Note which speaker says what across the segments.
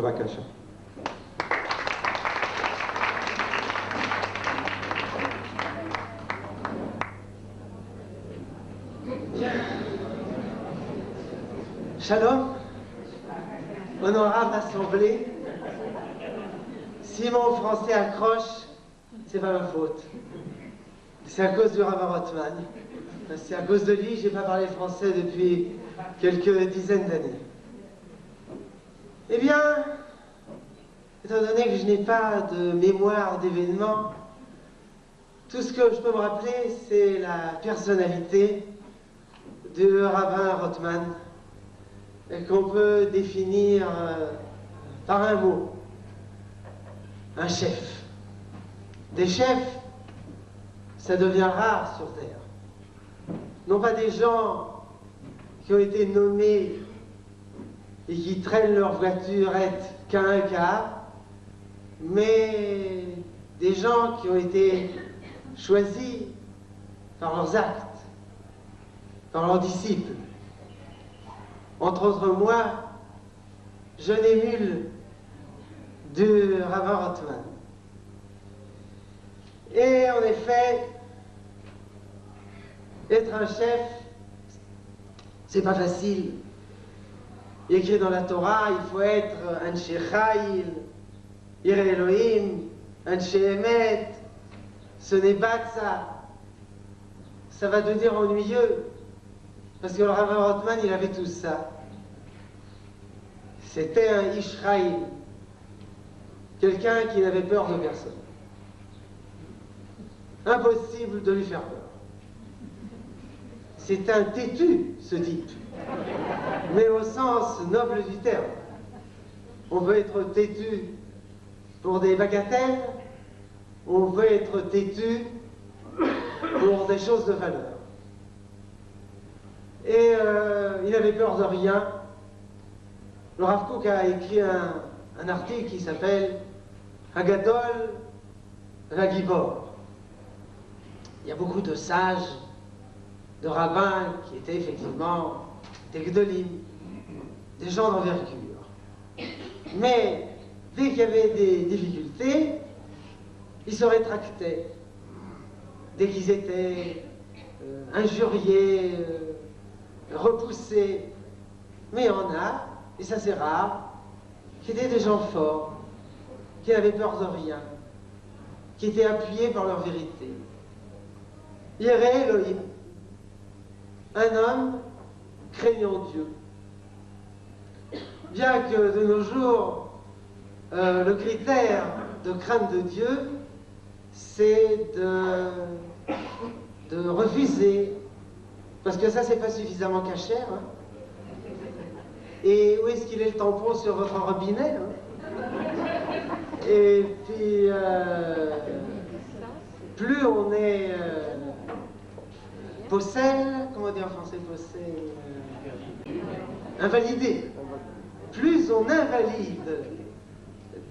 Speaker 1: בבקשה.
Speaker 2: Shalom, honorable assemblée. Si mon français accroche, c'est pas ma faute. C'est à cause du Rav Rothman. C'est à cause de lui que j'ai pas parlé français depuis quelques dizaines d'années. Eh bien, étant donné que je n'ai pas de mémoire d'événements, tout ce que je peux me rappeler, c'est la personnalité du rabbin Rothman, qu'on peut définir par un mot: un chef. Des chefs, ça devient rare sur Terre. Non pas des gens qui ont été nommés et qui traînent leur voiturette qu'à un quart, mais des gens qui ont été choisis par leurs actes, par leurs disciples. Entre autres, moi, jeune émule du Rav Rothman. Et en effet, être un chef, c'est pas facile. Il est écrit dans la Torah, il faut être un Shechaïl, Yireh Elohim, un Shehemet. Ce n'est pas que ça. Ça va devenir ennuyeux. Parce que le Rav Rothman, il avait tout ça. C'était un Ishraïl. Quelqu'un qui n'avait peur de personne. Impossible de lui faire peur. C'est un têtu, ce type. Mais au sens noble du terme. On veut être têtu pour des bagatelles, on veut être têtu pour des choses de valeur. Et il avait peur de rien. Le Rav Kook a écrit un article qui s'appelle Hagadol Vagibor. Il y a beaucoup de sages, de rabbins qui étaient effectivement des gdolim, des gens d'envergure. Mais dès qu'il y avait des difficultés, ils se rétractaient. Dès qu'ils étaient injuriés, repoussés. Mais il y en a, et ça c'est rare, qui étaient des gens forts, qui n'avaient peur de rien, qui étaient appuyés par leur vérité. Yireh Elohim, un homme craignant Dieu. Bien que de nos jours, le critère de crainte de Dieu, c'est de refuser, parce que ça, c'est pas suffisamment cachère. Hein. Et où est-ce qu'il est le tampon sur votre robinet, hein. Et puis, plus on est possède, comment dire en français, invalidé. Plus on invalide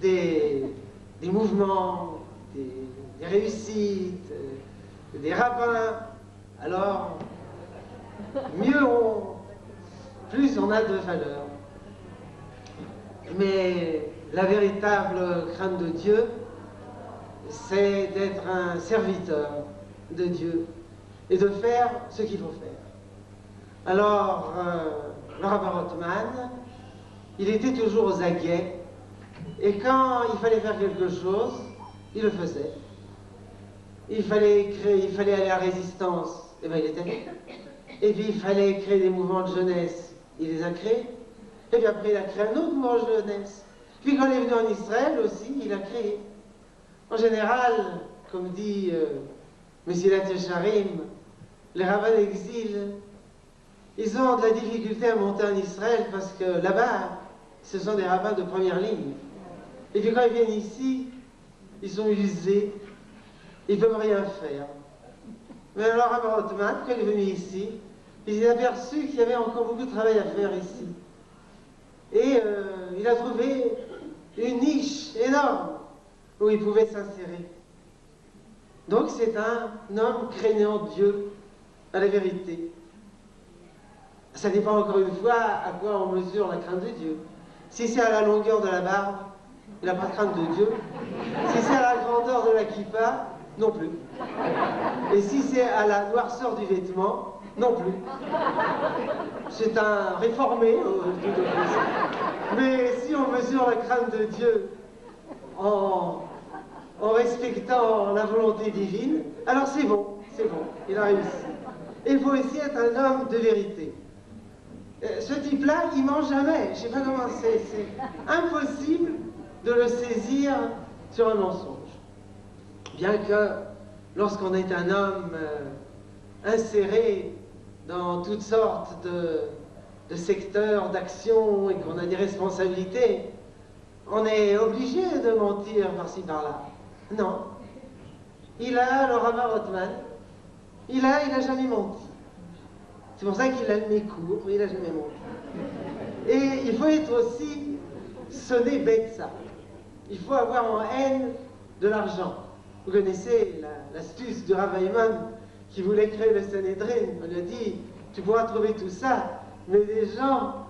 Speaker 2: des mouvements, des réussites, des rabbins, alors plus on a de valeur. Mais la véritable crainte de Dieu, c'est d'être un serviteur de Dieu et de faire ce qu'il faut faire. Alors, le Rav Rothman, il était toujours aux aguets, et quand il fallait faire quelque chose, il le faisait. Il fallait aller à la résistance, et bien il était allé. Et puis il fallait créer des mouvements de jeunesse, il les a créés. Et puis après il a créé un autre mouvement de jeunesse. Puis quand il est venu en Israël aussi, il a créé. En général, comme dit Messilat Yesharim, les rabbins d'exil, ils ont de la difficulté à monter en Israël parce que là-bas, ce sont des rabbins de première ligne. Et puis quand ils viennent ici, ils sont usés, ils ne peuvent rien faire. Mais alors Rav Rothman, quand il est venu ici, il s'est aperçu qu'il y avait encore beaucoup de travail à faire ici. Et il a trouvé une niche énorme où il pouvait s'insérer. Donc c'est un homme craignant Dieu, à la vérité. Ça dépend encore une fois à quoi on mesure la crainte de Dieu. Si c'est à la longueur de la barbe, il n'a pas de crainte de Dieu. Si c'est à la grandeur de la kippa, non plus. Et si c'est à la noirceur du vêtement, non plus. C'est un réformé, tout de plus. Mais si on mesure la crainte de Dieu en respectant la volonté divine, alors c'est bon, il a réussi. Et il faut aussi être un homme de vérité. Ce type-là, il ment jamais. Je ne sais pas comment c'est impossible de le saisir sur un mensonge. Bien que, lorsqu'on est un homme inséré dans toutes sortes de secteurs d'action et qu'on a des responsabilités, on est obligé de mentir par-ci par-là. Non. Il a le rabbin Rothman, il a jamais menti. C'est pour ça qu'il a mes cours, il n'a jamais menti. Et il faut être aussi sonné Betsa. Il faut avoir en haine de l'argent. Vous connaissez l'astuce du Rav Ayman qui voulait créer le Sanhédrin. On lui a dit, tu pourras trouver tout ça, mais des gens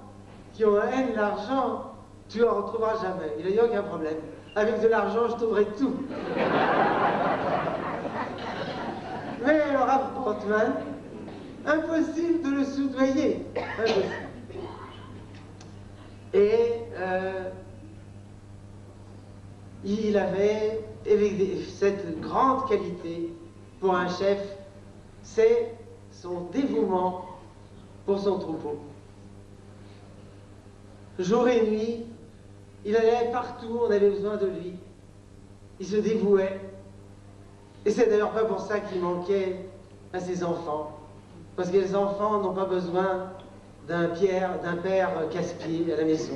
Speaker 2: qui ont en haine l'argent, tu en retrouveras jamais. Il a dit, aucun problème. Avec de l'argent, je trouverai tout. Mais le Rav Rothman, impossible de le soudoyer. Impossible. Et il avait cette grande qualité pour un chef, c'est son dévouement pour son troupeau. Jour et nuit, il allait partout, on avait besoin de lui. Il se dévouait. Et c'est d'ailleurs pas pour ça qu'il manquait à ses enfants. Parce que les enfants n'ont pas besoin d'un père casse-pied à la maison,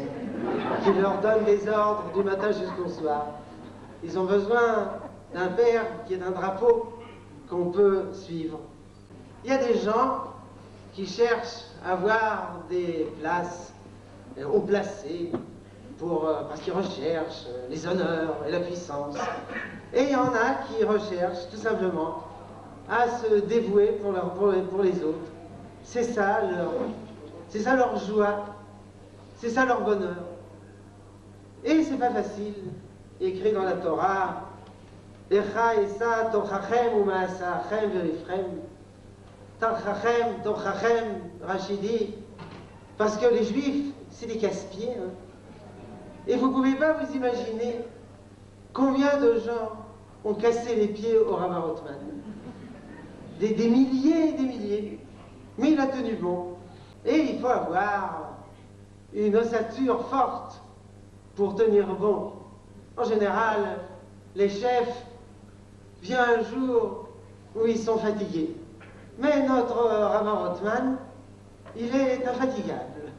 Speaker 2: qui leur donne des ordres du matin jusqu'au soir. Ils ont besoin d'un père qui est un drapeau qu'on peut suivre. Il y a des gens qui cherchent à avoir des places haut placées parce qu'ils recherchent les honneurs et la puissance. Et il y en a qui recherchent tout simplement à se dévouer pour les autres. C'est ça leur joie, c'est ça leur bonheur. Et c'est pas facile. Écrit dans la Torah, Echa esa tochachem u'ma'asachem verifrem. Tarchachem, tochachem, Rachidi. Parce que les Juifs, c'est des casse-pieds. Hein. Et vous ne pouvez pas vous imaginer combien de gens ont cassé les pieds au Rav Rothman. Des milliers et des milliers. Mais il a tenu bon. Et il faut avoir une ossature forte pour tenir bon. En général, les chefs, vient un jour où ils sont fatigués. Mais notre Rav Rothman, il est infatigable.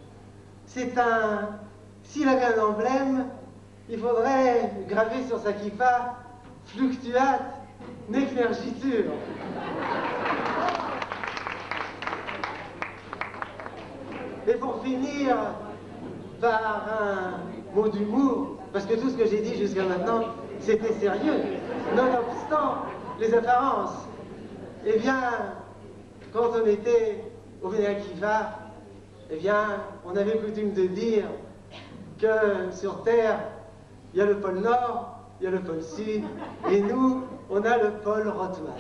Speaker 2: S'il avait un emblème, il faudrait graver sur sa kippa fluctuat necmergitur. Et pour finir par un mot d'humour, parce que tout ce que j'ai dit jusqu'à maintenant, c'était sérieux, nonobstant les apparences. Eh bien, quand on était au Bnei Akiva, eh bien, on avait coutume de dire que sur Terre, il y a le pôle Nord, il y a le pôle Sud, et nous, on a le pôle Rothman.